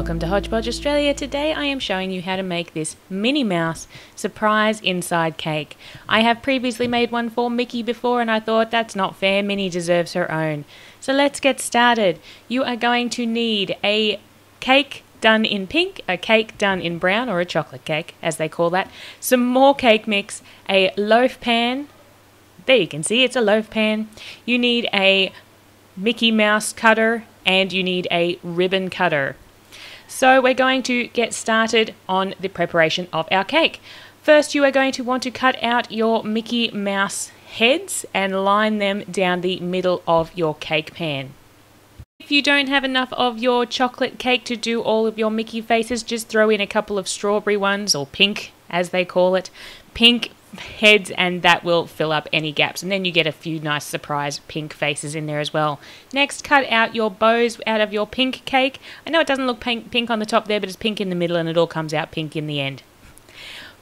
Welcome to Hodge, Podge, Australia. Today I am showing you how to make this Minnie Mouse surprise inside cake. I have previously made one for Mickey before and I thought that's not fair, Minnie deserves her own. So let's get started. You are going to need a cake done in pink, a cake done in brown, or a chocolate cake as they call that, some more cake mix, a loaf pan. There you can see it's a loaf pan. You need a Mickey Mouse cutter and you need a ribbon cutter. So we're going to get started on the preparation of our cake. First, you are going to want to cut out your Mickey Mouse heads and line them down the middle of your cake pan. If you don't have enough of your chocolate cake to do all of your Mickey faces, just throw in a couple of strawberry ones, or pink as they call it, pink heads, and that will fill up any gaps, and then you get a few nice surprise pink faces in there as well. Next, cut out your bows out of your pink cake. I know it doesn't look pink on the top there, but it's pink in the middle and it all comes out pink in the end.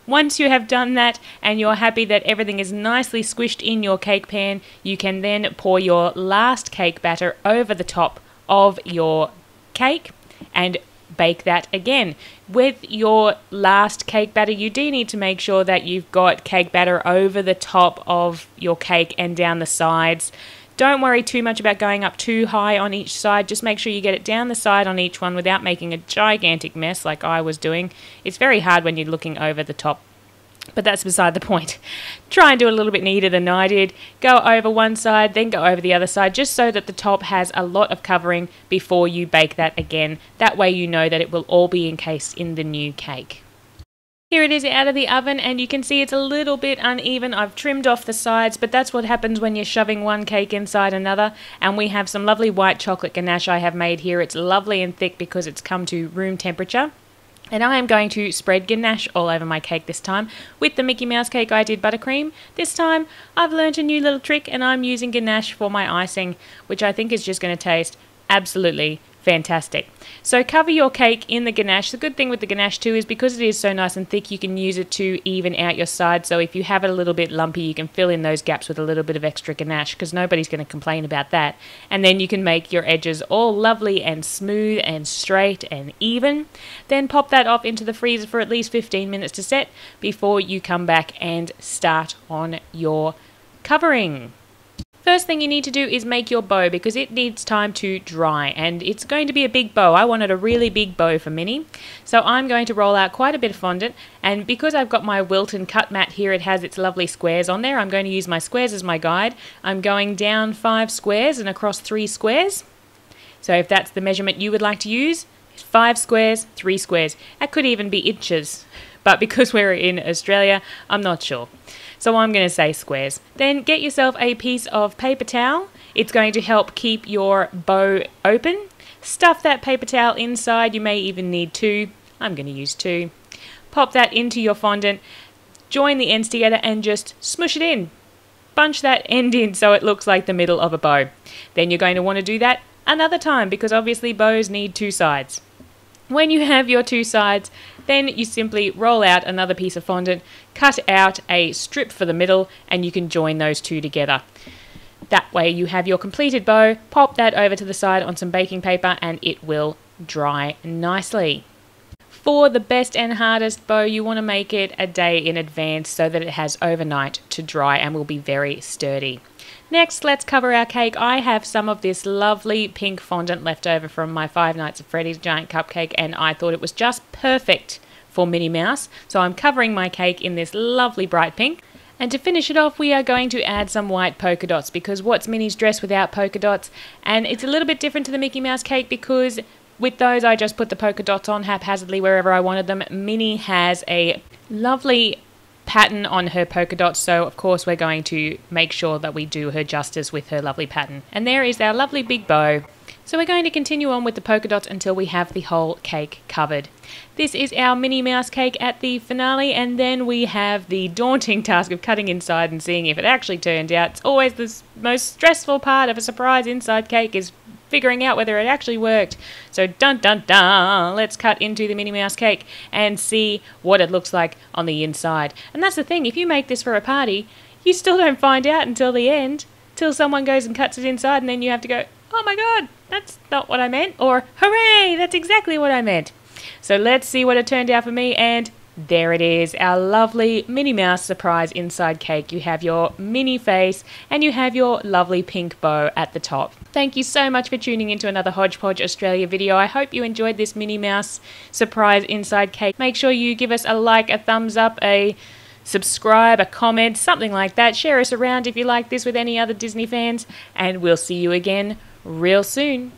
Once you have done that and you're happy that everything is nicely squished in your cake pan, you can then pour your last cake batter over the top of your cake and bake that again. With your last cake batter, you do need to make sure that you've got cake batter over the top of your cake and down the sides. Don't worry too much about going up too high on each side. Just make sure you get it down the side on each one without making a gigantic mess like I was doing. It's very hard when you're looking over the top, but that's beside the point. Try and do it a little bit neater than I did. Go over one side, then go over the other side, just so that the top has a lot of covering before you bake that again. That way you know that it will all be encased in the new cake. Here it is out of the oven, and you can see it's a little bit uneven. I've trimmed off the sides, but that's what happens when you're shoving one cake inside another. And we have some lovely white chocolate ganache I have made here. It's lovely and thick because it's come to room temperature. And I am going to spread ganache all over my cake this time. With the Mickey Mouse cake I did buttercream. This time I've learnt a new little trick and I'm using ganache for my icing, which I think is just going to taste absolutely fantastic. So cover your cake in the ganache. The good thing with the ganache too is because it is so nice and thick, you can use it to even out your sides. So if you have it a little bit lumpy, you can fill in those gaps with a little bit of extra ganache, because nobody's going to complain about that. And then you can make your edges all lovely and smooth and straight and even. Then pop that off into the freezer for at least 15 minutes to set before you come back and start on your covering. First thing you need to do is make your bow, because it needs time to dry, and it's going to be a big bow. I wanted a really big bow for Minnie, so I'm going to roll out quite a bit of fondant, and because I've got my Wilton cut mat here, it has its lovely squares on there. I'm going to use my squares as my guide. I'm going down 5 squares and across 3 squares. So if that's the measurement you would like to use, 5 squares, 3 squares. That could even be inches, but because we're in Australia, I'm not sure. So I'm going to say squares. Then get yourself a piece of paper towel. It's going to help keep your bow open. Stuff that paper towel inside. You may even need 2. I'm going to use 2. Pop that into your fondant. Join the ends together and just smush it in. Bunch that end in so it looks like the middle of a bow. Then you're going to want to do that another time, because obviously bows need 2 sides. When you have your 2 sides, then you simply roll out another piece of fondant, cut out a strip for the middle, and you can join those 2 together. That way you have your completed bow. Pop that over to the side on some baking paper and it will dry nicely. For the best and hardest bow, you want to make it a day in advance so that it has overnight to dry and will be very sturdy. Next, let's cover our cake. I have some of this lovely pink fondant left over from my 5 Nights at Freddy's giant cupcake, and I thought it was just perfect for Minnie Mouse. So I'm covering my cake in this lovely bright pink. And to finish it off, we are going to add some white polka dots, because what's Minnie's dress without polka dots? And it's a little bit different to the Mickey Mouse cake, because with those I just put the polka dots on haphazardly wherever I wanted them. Minnie has a lovely pattern on her polka dots, so of course we're going to make sure that we do her justice with her lovely pattern. And there is our lovely big bow. So we're going to continue on with the polka dots until we have the whole cake covered. This is our Minnie Mouse cake at the finale, and then we have the daunting task of cutting inside and seeing if it actually turned out. It's always the most stressful part of a surprise inside cake, is figuring out whether it actually worked. So dun dun dun, let's cut into the Minnie Mouse cake and see what it looks like on the inside. And that's the thing, if you make this for a party, you still don't find out until the end, till someone goes and cuts it inside, and then you have to go, oh my god, that's not what I meant, or hooray, that's exactly what I meant. So let's see what it turned out for me, and there it is, our lovely Minnie Mouse surprise inside cake. You have your Minnie face and you have your lovely pink bow at the top. Thank you so much for tuning into another Hodgepodge Australia video. I hope you enjoyed this Minnie Mouse surprise inside cake. Make sure you give us a like, a thumbs up, a subscribe, a comment, something like that. Share us around if you like this with any other Disney fans, and we'll see you again real soon.